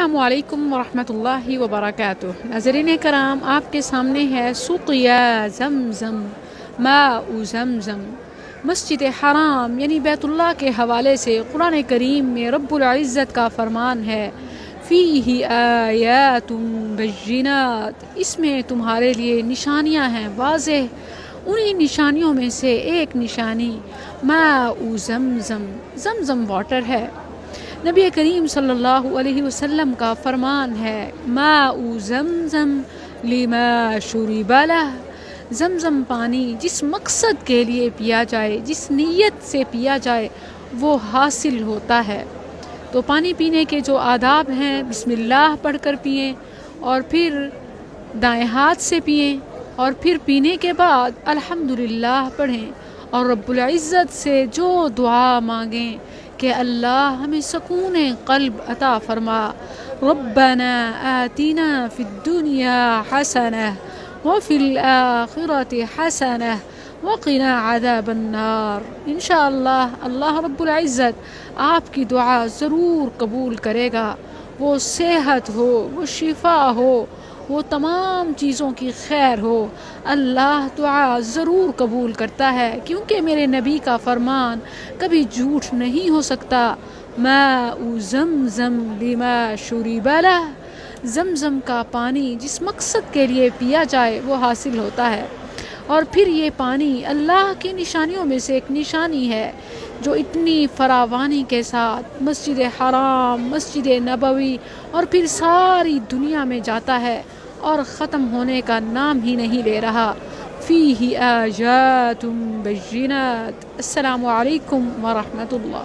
السلام علیکم ورحمۃ اللہ وبرکاتہ۔ ناظرین کرام، آپ کے سامنے ہے سقیا زمزم ماء زمزم، مسجد حرام یعنی بیت اللہ کے حوالے سے قرآن کریم میں رب العزت کا فرمان ہے، فیہ آیات بینات، اس میں تمہارے لیے نشانیاں ہیں واضح۔ انہی نشانیوں میں سے ایک نشانی ماء زمزم، زمزم واٹر ہے۔ نبی کریم صلی اللہ علیہ وسلم کا فرمان ہے، ماء زمزم لما شرب لہ، زمزم پانی جس مقصد کے لیے پیا جائے، جس نیت سے پیا جائے وہ حاصل ہوتا ہے۔ تو پانی پینے کے جو آداب ہیں، بسم اللہ پڑھ کر پئیں، اور پھر دائیں ہاتھ سے پئیں، اور پھر پینے کے بعد الحمدللہ پڑھیں، اور رب العزت سے جو دعا مانگیں کہ اللہ ہمیں سکون قلب عطا فرما، ربنا آتنا فی الدنیا حسنہ وفی الآخرۃ حسنہ وقنا عذاب النار۔ انشاءاللہ اللہ رب العزت آپ کی دعا ضرور قبول کرے گا۔ وہ صحت ہو، وہ شفا ہو، وہ تمام چیزوں کی خیر ہو، اللہ دعا ضرور قبول کرتا ہے، کیونکہ میرے نبی کا فرمان کبھی جھوٹ نہیں ہو سکتا، ماء زمزم لما شرب لہ، زمزم کا پانی جس مقصد کے لیے پیا جائے وہ حاصل ہوتا ہے۔ اور پھر یہ پانی اللہ کی نشانیوں میں سے ایک نشانی ہے جو اتنی فراوانی کے ساتھ مسجد حرام، مسجد نبوی اور پھر ساری دنیا میں جاتا ہے اور ختم ہونے کا نام ہی نہیں لے رہا۔ فیہ آیات بینات۔ السلام علیکم ورحمۃ اللہ۔